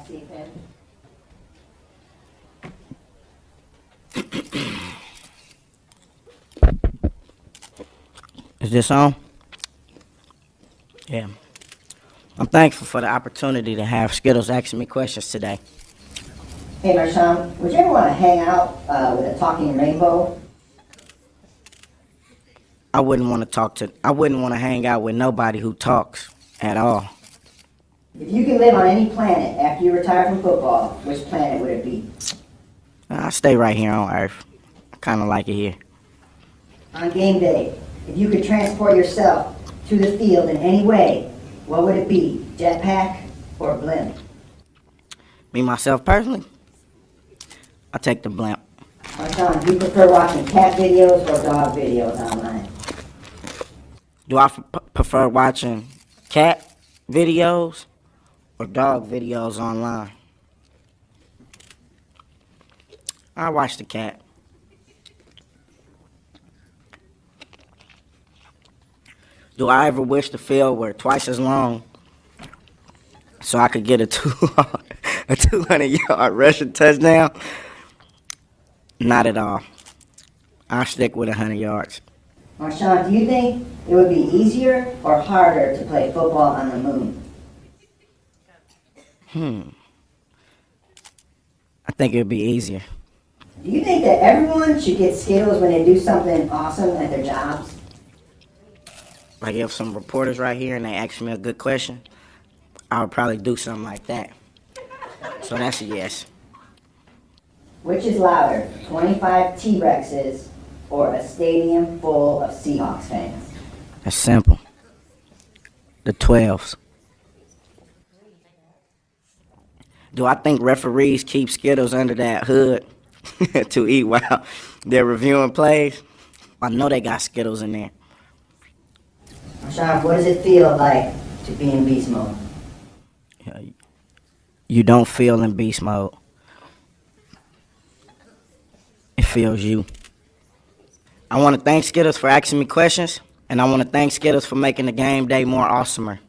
Stephen. Is this on? Yeah. I'm thankful for the opportunity to have Skittles asking me questions today. Hey, Marshawn, would you ever want to hang out with a talking rainbow? I wouldn't want to hang out with nobody who talks at all. If you could live on any planet after you retire from football, which planet would it be? I stay right here on Earth. I kind of like it here. On game day, if you could transport yourself to the field in any way, what would it be? Jetpack or blimp? Me, myself, personally, I take the blimp. Marshawn, do you prefer watching cat videos or dog videos online? Do I prefer watching cat videos or dog videos online? I watch the cat. Do I ever wish the field were twice as long so I could get a 200-yard rushing touchdown? Not at all. I'll stick with 100 yards. Marshawn, do you think it would be easier or harder to play football on the moon? I think it would be easier. Do you think that everyone should get Skittles when they do something awesome at their jobs? Like if some reporters right here and they ask me a good question, I would probably do something like that. So that's a yes. Which is louder, 25 T-Rexes or a stadium full of Seahawks fans? That's simple. The 12s. Do I think referees keep Skittles under that hood to eat while they're reviewing plays? I know they got Skittles in there. Marshawn, what does it feel like to be in beast mode? You don't feel in beast mode. It feels you. I want to thank Skittles for asking me questions, and I want to thank Skittles for making the game day more awesomer.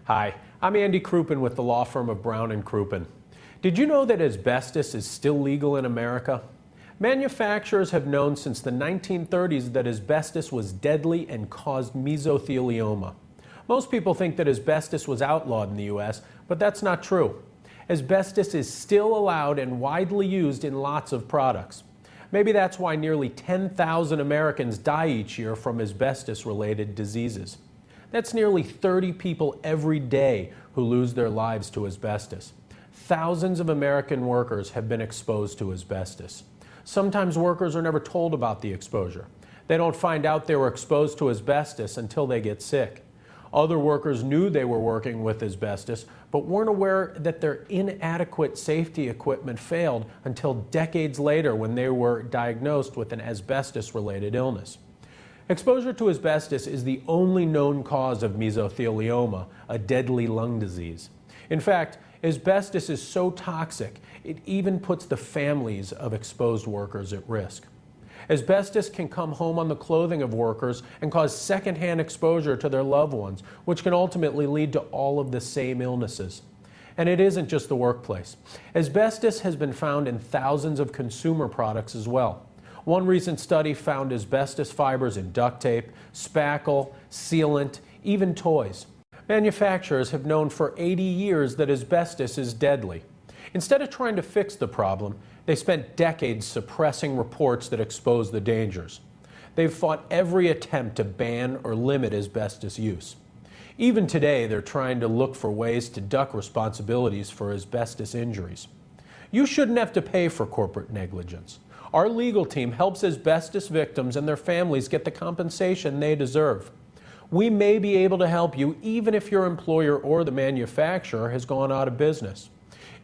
Hi, I'm Andy Crouppen with the law firm of Brown & Crouppen. Did you know that asbestos is still legal in America? Manufacturers have known since the 1930s that asbestos was deadly and caused mesothelioma. Most people think that asbestos was outlawed in the U.S., but that's not true. Asbestos is still allowed and widely used in lots of products. Maybe that's why nearly 10,000 Americans die each year from asbestos-related diseases. That's nearly 30 people every day who lose their lives to asbestos. Thousands of American workers have been exposed to asbestos. Sometimes workers are never told about the exposure. They don't find out they were exposed to asbestos until they get sick. Other workers knew they were working with asbestos, but weren't aware that their inadequate safety equipment failed until decades later when they were diagnosed with an asbestos-related illness. Exposure to asbestos is the only known cause of mesothelioma, a deadly lung disease. In fact, asbestos is so toxic, it even puts the families of exposed workers at risk. Asbestos can come home on the clothing of workers and cause secondhand exposure to their loved ones, which can ultimately lead to all of the same illnesses. And it isn't just the workplace. Asbestos has been found in thousands of consumer products as well. One recent study found asbestos fibers in duct tape, spackle, sealant, even toys. Manufacturers have known for 80 years that asbestos is deadly. Instead of trying to fix the problem, they spent decades suppressing reports that expose the dangers. They've fought every attempt to ban or limit asbestos use. Even today, they're trying to look for ways to duck responsibilities for asbestos injuries. You shouldn't have to pay for corporate negligence. Our legal team helps asbestos victims and their families get the compensation they deserve. We may be able to help you even if your employer or the manufacturer has gone out of business.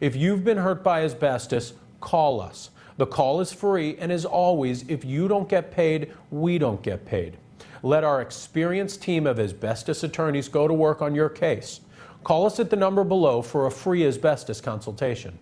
If you've been hurt by asbestos, call us. The call is free, and as always, if you don't get paid, we don't get paid. Let our experienced team of asbestos attorneys go to work on your case. Call us at the number below for a free asbestos consultation.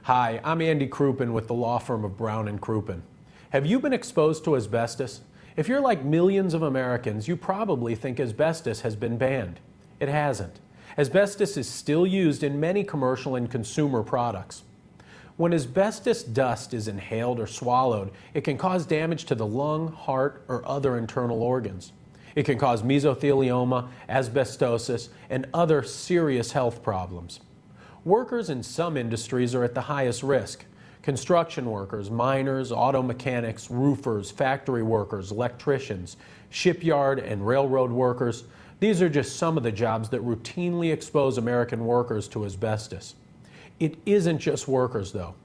Hi, I'm Andy Crouppen with the law firm of Brown & Crouppen. Have you been exposed to asbestos? If you're like millions of Americans, you probably think asbestos has been banned. It hasn't. Asbestos is still used in many commercial and consumer products. When asbestos dust is inhaled or swallowed, it can cause damage to the lung, heart, or other internal organs. It can cause mesothelioma, asbestosis, and other serious health problems. Workers in some industries are at the highest risk. Construction workers, miners, auto mechanics, roofers, factory workers, electricians, shipyard and railroad workers. These are just some of the jobs that routinely expose American workers to asbestos. It isn't just workers, though.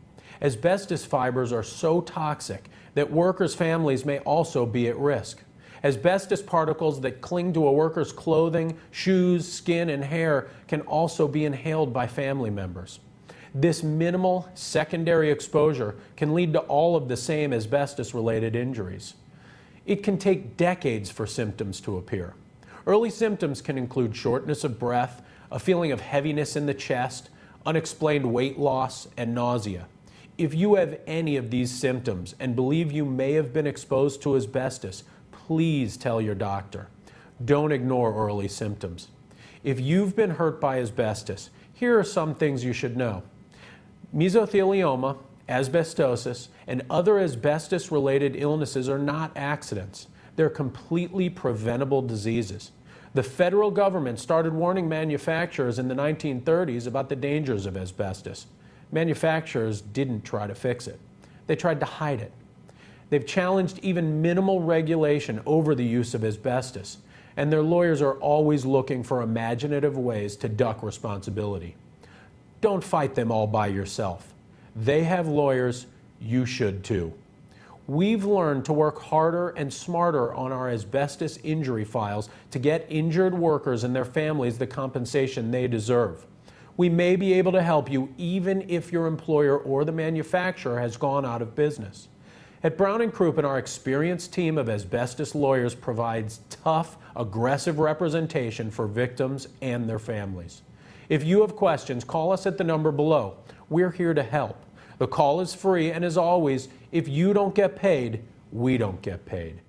Asbestos fibers are so toxic that workers' families may also be at risk. Asbestos particles that cling to a worker's clothing, shoes, skin, and hair can also be inhaled by family members. This minimal secondary exposure can lead to all of the same asbestos-related injuries. It can take decades for symptoms to appear. Early symptoms can include shortness of breath, a feeling of heaviness in the chest, unexplained weight loss, and nausea. If you have any of these symptoms and believe you may have been exposed to asbestos, please tell your doctor. Don't ignore early symptoms. If you've been hurt by asbestos, here are some things you should know. Mesothelioma, asbestosis, and other asbestos-related illnesses are not accidents. They're completely preventable diseases. The federal government started warning manufacturers in the 1930s about the dangers of asbestos. Manufacturers didn't try to fix it. They tried to hide it. They've challenged even minimal regulation over the use of asbestos, and their lawyers are always looking for imaginative ways to duck responsibility. Don't fight them all by yourself. They have lawyers, you should too. We've learned to work harder and smarter on our asbestos injury files to get injured workers and their families the compensation they deserve. We may be able to help you even if your employer or the manufacturer has gone out of business. At Brown and Crouppen, our experienced team of asbestos lawyers provides tough, aggressive representation for victims and their families. If you have questions, call us at the number below. We're here to help. The call is free, and as always, if you don't get paid, we don't get paid.